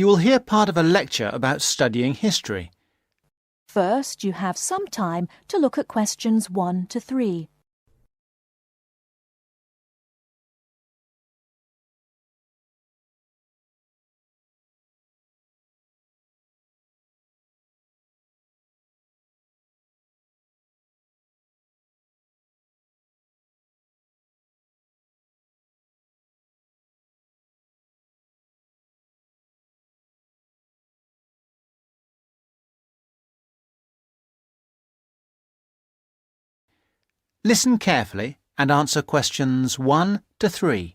You will hear part of a lecture about studying history. First, you have some time to look at questions 1 to 3. Listen carefully and answer questions 1 to 3.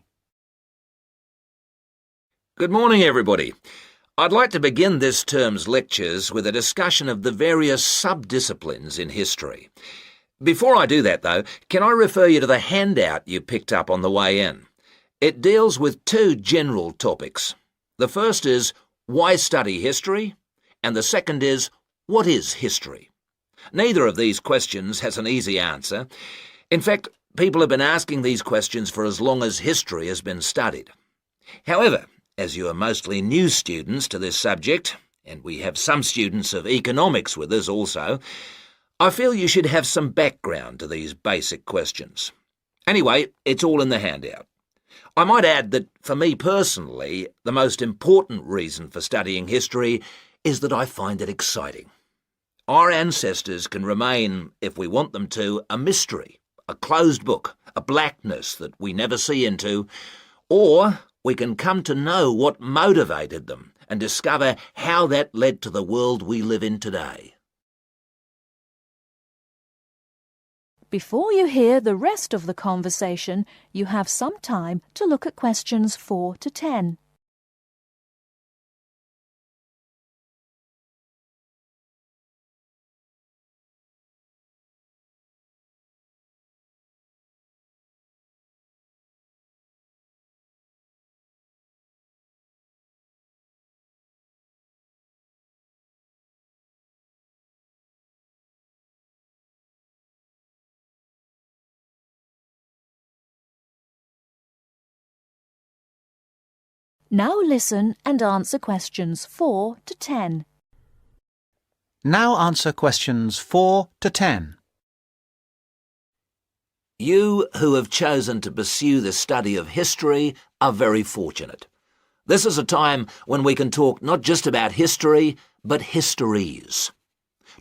Good morning, everybody. I'd like to begin this term's lectures with a discussion of the various sub-disciplines in history. Before I do that, though, can I refer you to the handout you picked up on the way in? It deals with two general topics. The first is, why study history? And the second is, what is history? Neither of these questions has an easy answer. In fact, people have been asking these questions for as long as history has been studied. However, as you are mostly new students to this subject, and we have some students of economics with us also, I feel you should have some background to these basic questions. Anyway, it's all in the handout. I might add that, for me personally, the most important reason for studying history is that I find it exciting. Our ancestors can remain, if we want them to, a mystery, a closed book, a blackness that we never see into, or we can come to know what motivated them and discover how that led to the world we live in today. Before you hear the rest of the conversation, you have some time to look at questions 4 to 10. Now listen and answer questions 4 to 10. Now answer questions 4 to 10. You who have chosen to pursue the study of history are very fortunate. This is a time when we can talk not just about history, but histories.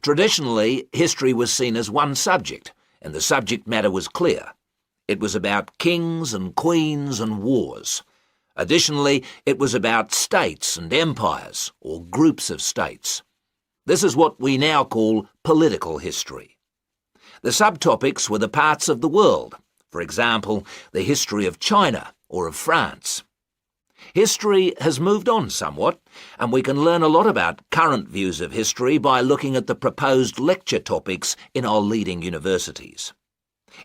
Traditionally, history was seen as one subject, and the subject matter was clear. It was about kings and queens and wars. Additionally, it was about states and empires, or groups of states. This is what we now call political history. The subtopics were the parts of the world, for example, the history of China or of France. History has moved on somewhat, and we can learn a lot about current views of history by looking at the proposed lecture topics in our leading universities.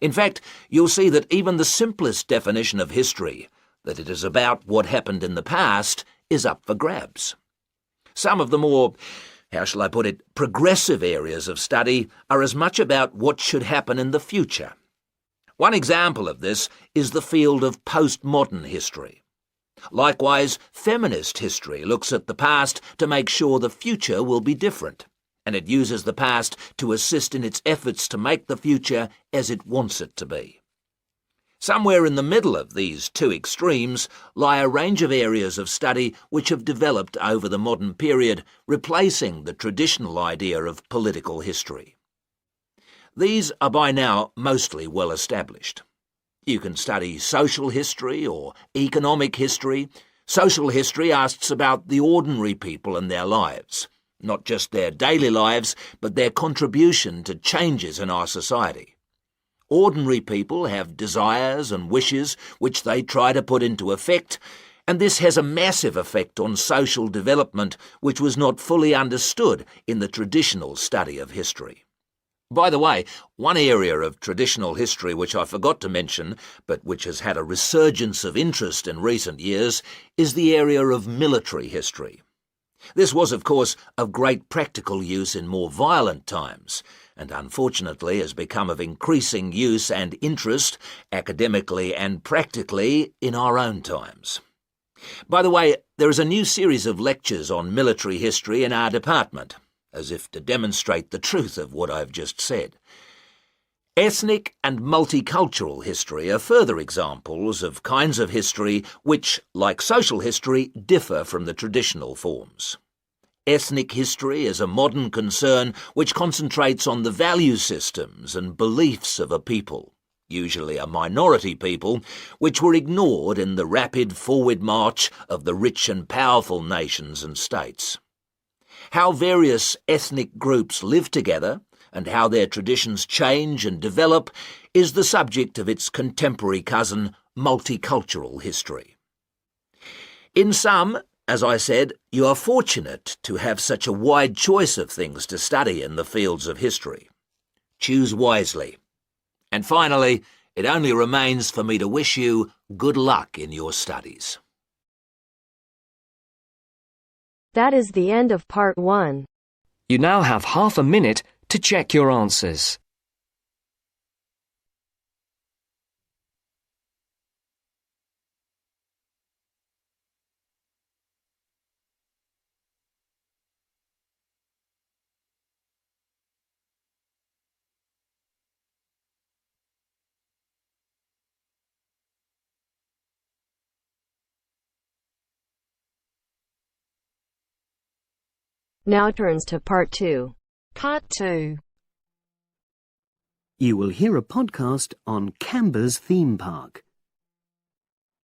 In fact, you'll see that even the simplest definition of history, that it is about what happened in the past, is up for grabs. Some of the more, how shall I put it, progressive areas of study are as much about what should happen in the future. One example of this is the field of postmodern history. Likewise, feminist history looks at the past to make sure the future will be different, and it uses the past to assist in its efforts to make the future as it wants it to be. Somewhere in the middle of these two extremes lie a range of areas of study which have developed over the modern period, replacing the traditional idea of political history. These are by now mostly well established. You can study social history or economic history. Social history asks about the ordinary people and their lives, not just their daily lives, but their contribution to changes in our society. Ordinary people have desires and wishes which they try to put into effect, and this has a massive effect on social development which was not fully understood in the traditional study of history. By the way, one area of traditional history which I forgot to mention, but which has had a resurgence of interest in recent years, is the area of military history. This was, of course, of great practical use in more violent times, and unfortunately has become of increasing use and interest, academically and practically, in our own times. By the way, there is a new series of lectures on military history in our department, as if to demonstrate the truth of what I've just said. Ethnic and multicultural history are further examples of kinds of history which, like social history, differ from the traditional forms. Ethnic history is a modern concern which concentrates on the value systems and beliefs of a people, usually a minority people, which were ignored in the rapid forward march of the rich and powerful nations and states. How various ethnic groups live together and how their traditions change and develop is the subject of its contemporary cousin, multicultural history. In sum, as I said, you are fortunate to have such a wide choice of things to study in the fields of history. Choose wisely. And finally, it only remains for me to wish you good luck in your studies. That is the end of part 1. You now have half a minute to check your answers. Now turns to part 2. Part 2. You will hear a podcast on Canberra's theme park.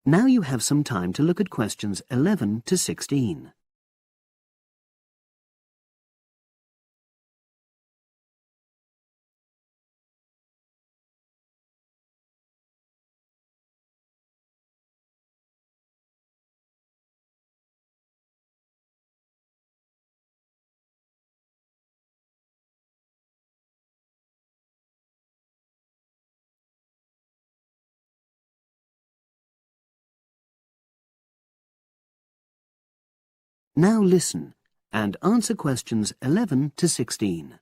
Now you have some time to look at questions 11 to 16. Now listen and answer questions 11 to 16.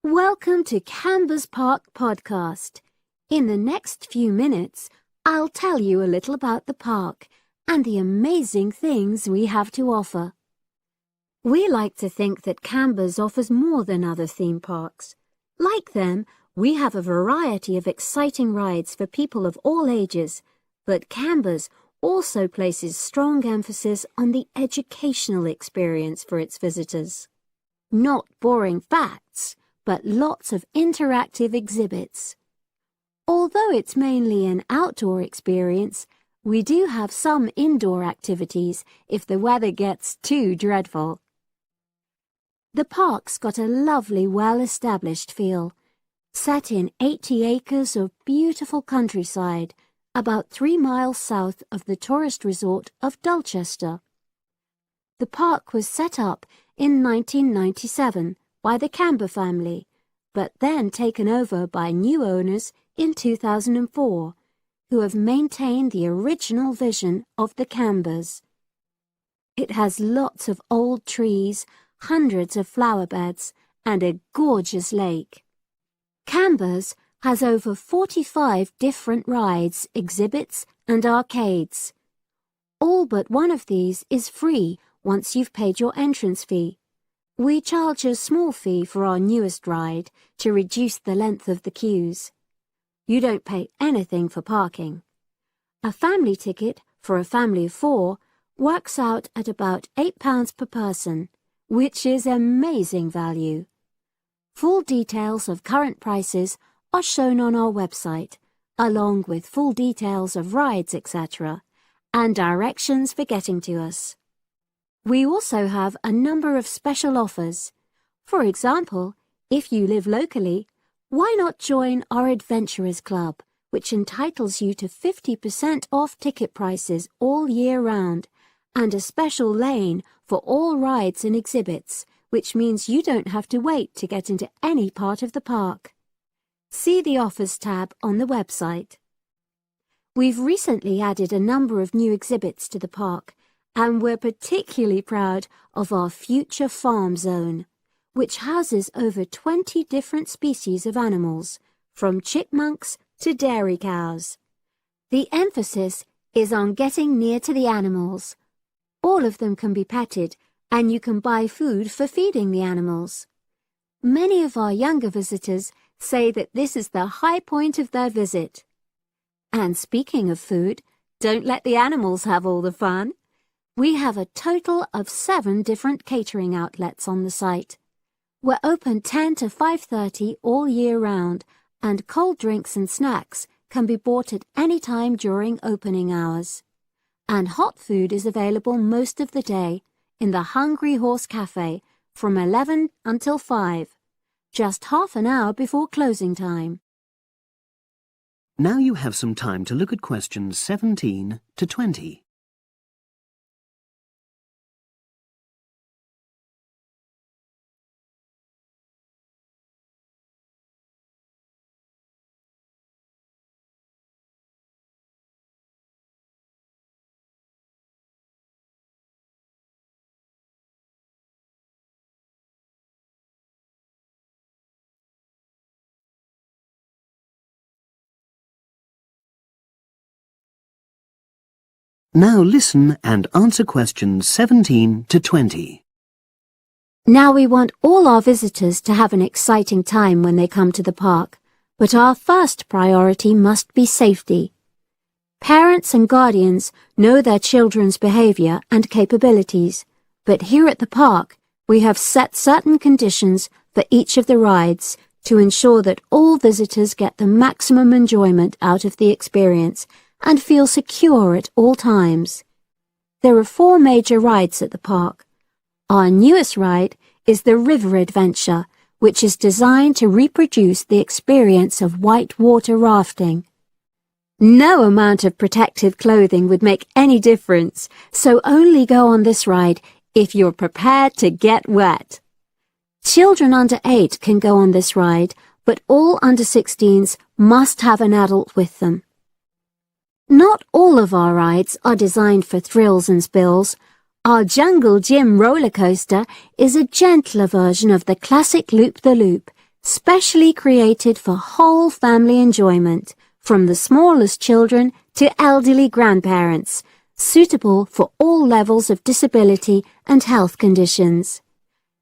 Welcome to Canberra's Park podcast. In the next few minutes, I'll tell you a little about the park and the amazing things we have to offer. We like to think that Canberra's offers more than other theme parks. Like them, we have a variety of exciting rides for people of all ages, but Canberra's also places strong emphasis on the educational experience for its visitors. Not boring facts, but lots of interactive exhibits. Although it's mainly an outdoor experience, we do have some indoor activities if the weather gets too dreadful. The park's got a lovely, well-established feel, set in 80 acres of beautiful countryside, about 3 miles south of the tourist resort of Dulchester. The park was set up in 1997 by the Canberra family, but then taken over by new owners in 2004, who have maintained the original vision of the Canberras. It has lots of old trees, hundreds of flower beds, and a gorgeous lake. Canberra's has over 45 different rides, exhibits and arcades. All but one of these is free once you've paid your entrance fee. We charge a small fee for our newest ride to reduce the length of the queues. You don't pay anything for parking. A family ticket for a family of 4 works out at about £8 per person, which is amazing value. Full details of current prices are shown on our website, along with full details of rides, etc., and directions for getting to us. We also have a number of special offers. For example, if you live locally, why not join our Adventurers Club, which entitles you to 50% off ticket prices all year round, and a special lane for all rides and exhibits, which means you don't have to wait to get into any part of the park. See the Offers tab on the website. We've recently added a number of new exhibits to the park, and we're particularly proud of our Future Farm Zone, which houses over 20 different species of animals, from chipmunks to dairy cows. The emphasis is on getting near to the animals. All of them can be petted, and you can buy food for feeding the animals. Many of our younger visitors say that this is the high point of their visit. And speaking of food, don't let the animals have all the fun. We have a total of 7 different catering outlets on the site. We're open 10 to 5:30 all year round, and cold drinks and snacks can be bought at any time during opening hours. And hot food is available most of the day in the Hungry Horse Cafe from 11 until 5, just half an hour before closing time. Now you have some time to look at questions 17 to 20. Now listen and answer questions 17 to 20. Now we want all our visitors to have an exciting time when they come to the park, but our first priority must be safety. Parents and guardians know their children's behavior and capabilities, but here at the park we have set certain conditions for each of the rides to ensure that all visitors get the maximum enjoyment out of the experience and feel secure at all times. There are 4 major rides at the park. Our newest ride is the River Adventure, which is designed to reproduce the experience of whitewater rafting. No amount of protective clothing would make any difference, so only go on this ride if you're prepared to get wet. Children under 8 can go on this ride, but all under 16s must have an adult with them. Not all of our rides are designed for thrills and spills. Our Jungle Gym roller coaster is a gentler version of the classic Loop-the-Loop, specially created for whole family enjoyment, from the smallest children to elderly grandparents, suitable for all levels of disability and health conditions.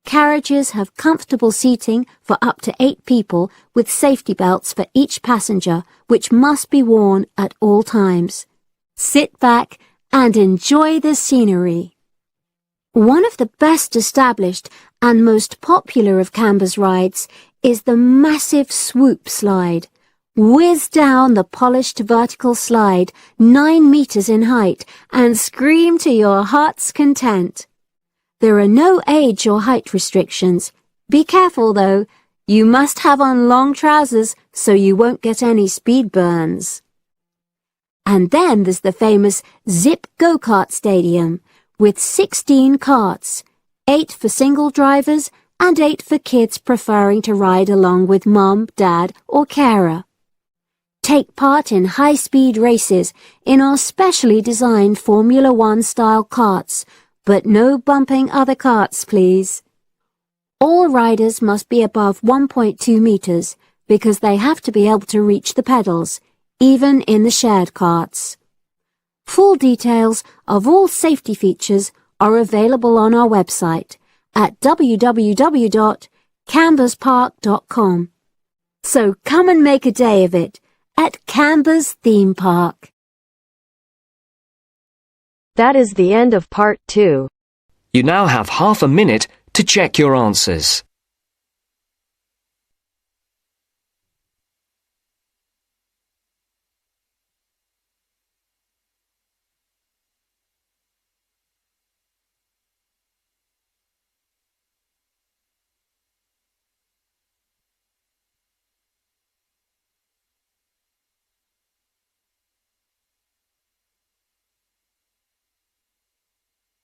Carriages have comfortable seating for up to 8 people with safety belts for each passenger, which must be worn at all times. Sit back and enjoy the scenery. One of the best established and most popular of Canberra's rides is the massive swoop slide. Whiz down the polished vertical slide 9 meters in height and scream to your heart's content. There are no age or height restrictions. Be careful though, you must have on long trousers so you won't get any speed burns. And then there's the famous Zip Go-Kart Stadium with 16 karts, 8 for single drivers and 8 for kids preferring to ride along with mum, dad or carer. Take part in high-speed races in our specially designed Formula One style karts, but no bumping other karts, please. All riders must be above 1.2 meters because they have to be able to reach the pedals, even in the shared karts. Full details of all safety features are available on our website at www.canberraspark.com. So come and make a day of it at Canberra's theme park. That is the end of part 2. You now have half a minute to check your answers.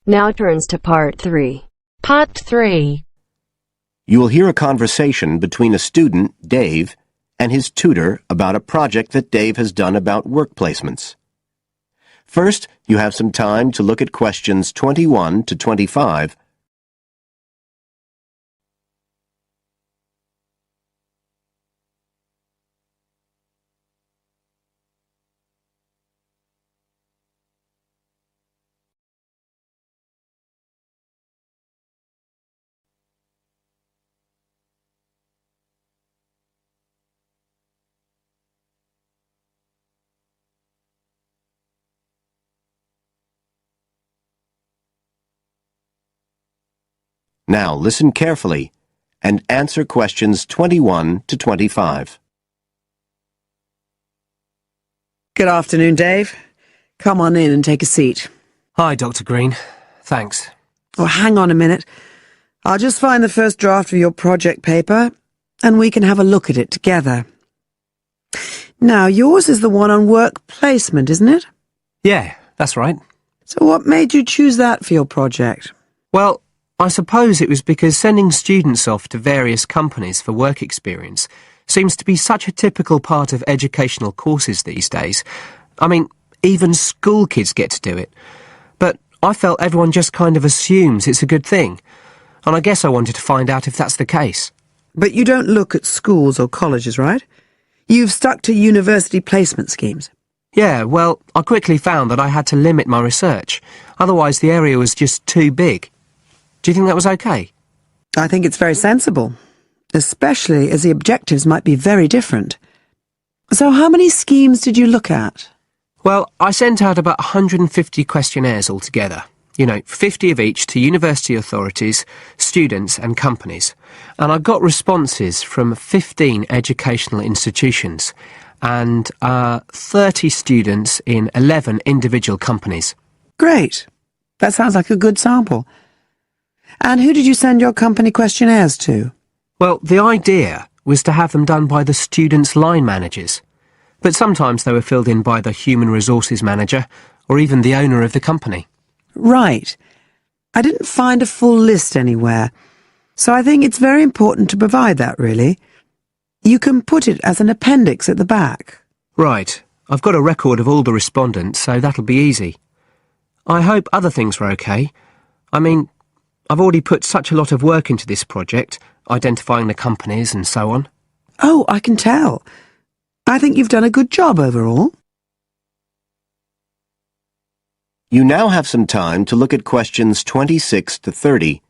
Now turns to part 3. Part 3. You will hear a conversation between a student, Dave, and his tutor about a project that Dave has done about work placements. First, you have some time to look at questions 21 to 25. Now listen carefully and answer questions 21 to 25. Good afternoon, Dave. Come on in and take a seat. Hi, Dr. Green. Thanks. Oh, hang on a minute. I'll just find the first draft of your project paper, and we can have a look at it together. Now, yours is the one on work placement, isn't it? Yeah, that's right. So what made you choose that for your project? Well, I suppose it was because sending students off to various companies for work experience seems to be such a typical part of educational courses these days. I mean, even school kids get to do it. But I felt everyone just kind of assumes it's a good thing. And I guess I wanted to find out if that's the case. But you don't look at schools or colleges, right? You've stuck to university placement schemes. Yeah, well, I quickly found that I had to limit my research. Otherwise, the area was just too big. Do you think that was okay? I think it's very sensible, especially as the objectives might be very different. So how many schemes did you look at? Well, I sent out about 150 questionnaires altogether. 50 of each to university authorities, students and companies. And I got responses from 15 educational institutions and 30 students in 11 individual companies. Great. That sounds like a good sample. And who did you send your company questionnaires to? Well, the idea was to have them done by the students' line managers. But sometimes they were filled in by the human resources manager or even the owner of the company. Right. I didn't find a full list anywhere, so I think it's very important to provide that, really. You can put it as an appendix at the back. Right. I've got a record of all the respondents, so that'll be easy. I hope other things were okay. I mean, I've already put such a lot of work into this project, identifying the companies and so on. Oh, I can tell. I think you've done a good job overall. You now have some time to look at questions 26 to 30.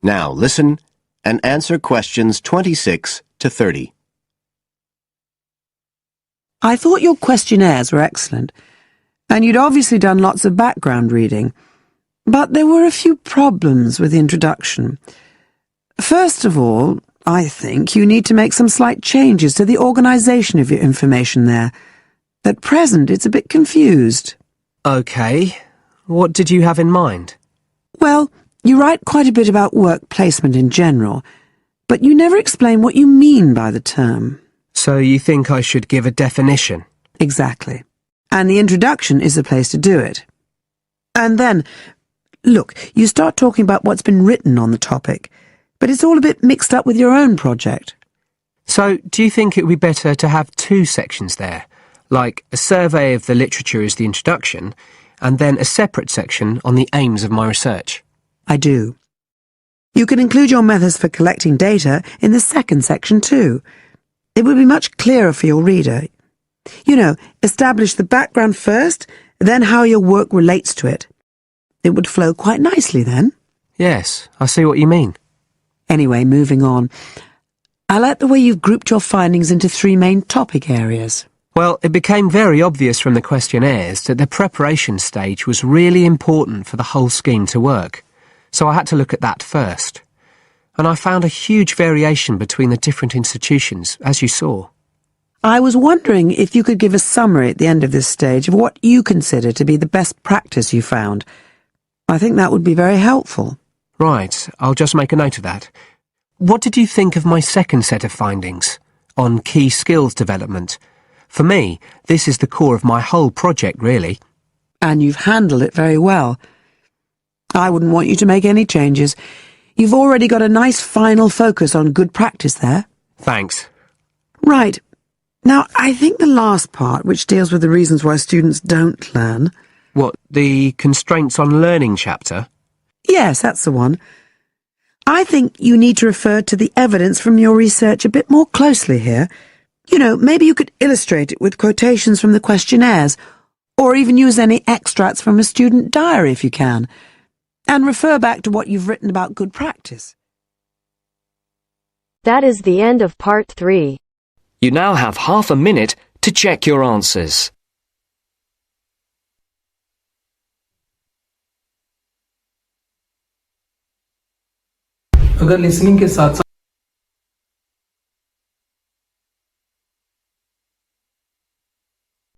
Now listen and answer questions 26 to 30. I thought your questionnaires were excellent, and you'd obviously done lots of background reading. But there were a few problems with the introduction. First of all, I think you need to make some slight changes to the organisation of your information there. At present, it's a bit confused. OK. What did you have in mind? Well, you write quite a bit about work placement in general, but you never explain what you mean by the term. So you think I should give a definition? Exactly. And the introduction is the place to do it. And then, look, you start talking about what's been written on the topic, but it's all a bit mixed up with your own project. So do you think it would be better to have two sections there, like a survey of the literature as the introduction, and then a separate section on the aims of my research? I do. You can include your methods for collecting data in the second section too. It would be much clearer for your reader. Establish the background first, then how your work relates to it. It would flow quite nicely then. Yes, I see what you mean. Anyway, moving on. I like the way you've grouped your findings into 3 main topic areas. Well, it became very obvious from the questionnaires that the preparation stage was really important for the whole scheme to work. So I had to look at that first. And I found a huge variation between the different institutions, as you saw. I was wondering if you could give a summary at the end of this stage of what you consider to be the best practice you found. I think that would be very helpful. Right, I'll just make a note of that. What did you think of my second set of findings on key skills development? For me, this is the core of my whole project, really. And you've handled it very well. I wouldn't want you to make any changes. You've already got a nice final focus on good practice there. Thanks. Right. Now, I think the last part, which deals with the reasons why students don't learn... What, the constraints on learning chapter? Yes, that's the one. I think you need to refer to the evidence from your research a bit more closely here. You know, maybe you could illustrate it with quotations from the questionnaires, or even use any extracts from a student diary if you can, and refer back to what you've written about good practice. That is the end of part 3. You now have half a minute to check your answers. अगर listening के साथ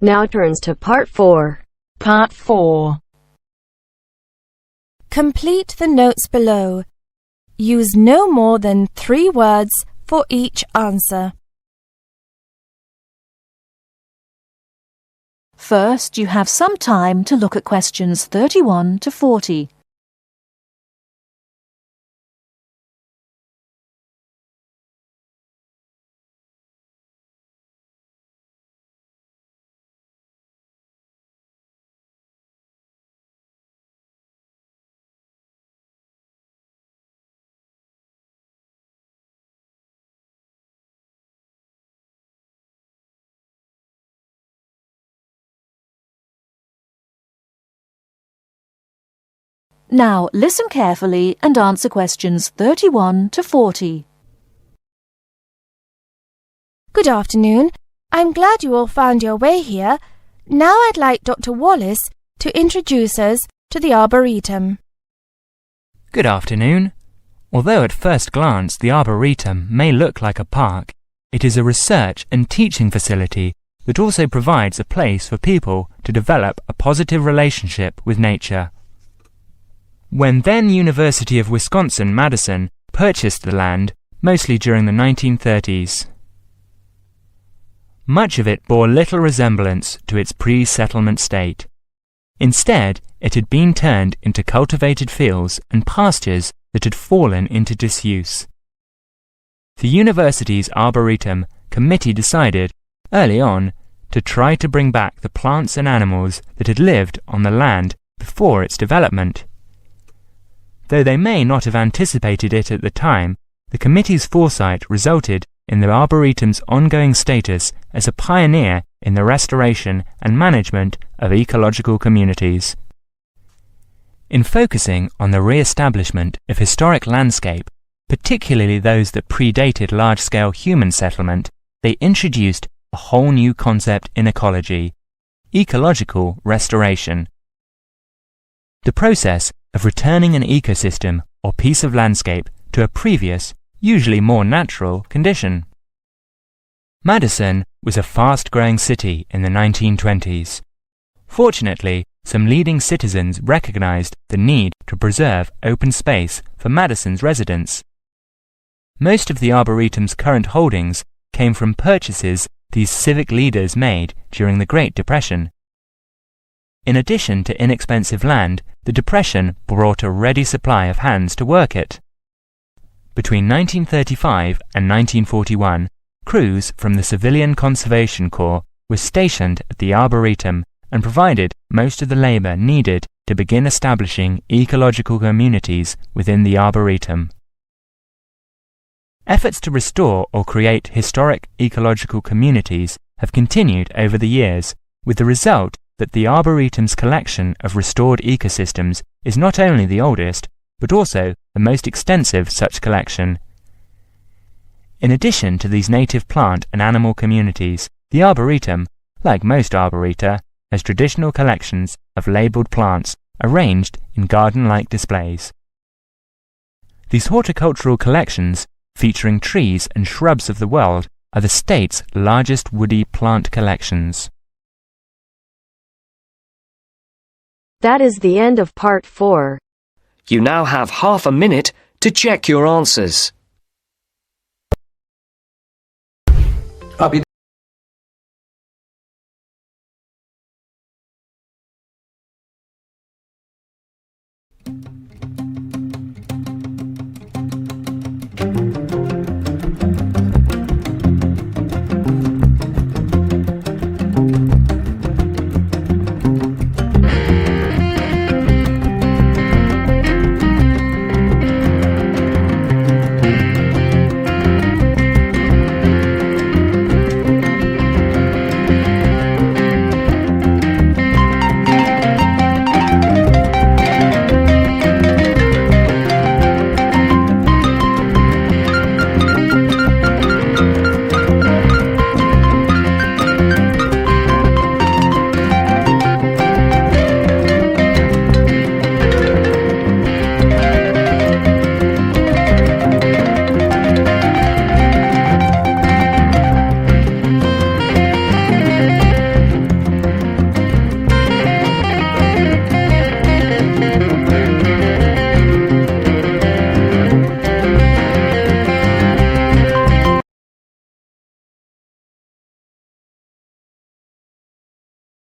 Now turns to part 4. Part 4. Complete the notes below. Use no more than 3 words for each answer. First, you have some time to look at questions 31 to 40. Now, listen carefully and answer questions 31 to 40. Good afternoon. I'm glad you all found your way here. Now I'd like Dr. Wallace to introduce us to the Arboretum. Good afternoon. Although at first glance the Arboretum may look like a park, it is a research and teaching facility that also provides a place for people to develop a positive relationship with nature. When then University of Wisconsin-Madison purchased the land, mostly during the 1930s, much of it bore little resemblance to its pre-settlement state. Instead, it had been turned into cultivated fields and pastures that had fallen into disuse. The university's Arboretum committee decided, early on, to try to bring back the plants and animals that had lived on the land before its development. Though they may not have anticipated it at the time, the committee's foresight resulted in the Arboretum's ongoing status as a pioneer in the restoration and management of ecological communities. In focusing on the re-establishment of historic landscape, particularly those that predated large-scale human settlement, they introduced a whole new concept in ecology: ecological restoration. The process of returning an ecosystem or piece of landscape to a previous, usually more natural, condition. Madison was a fast-growing city in the 1920s. Fortunately, some leading citizens recognized the need to preserve open space for Madison's residents. Most of the Arboretum's current holdings came from purchases these civic leaders made during the Great Depression. In addition to inexpensive land, the Depression brought a ready supply of hands to work it. Between 1935 and 1941, crews from the Civilian Conservation Corps were stationed at the Arboretum and provided most of the labor needed to begin establishing ecological communities within the Arboretum. Efforts to restore or create historic ecological communities have continued over the years, with the result that the Arboretum's collection of restored ecosystems is not only the oldest, but also the most extensive such collection. In addition to these native plant and animal communities, the Arboretum, like most arboreta, has traditional collections of labelled plants arranged in garden-like displays. These horticultural collections, featuring trees and shrubs of the world, are the state's largest woody plant collections. That is the end of part 4. You now have half a minute to check your answers. अभी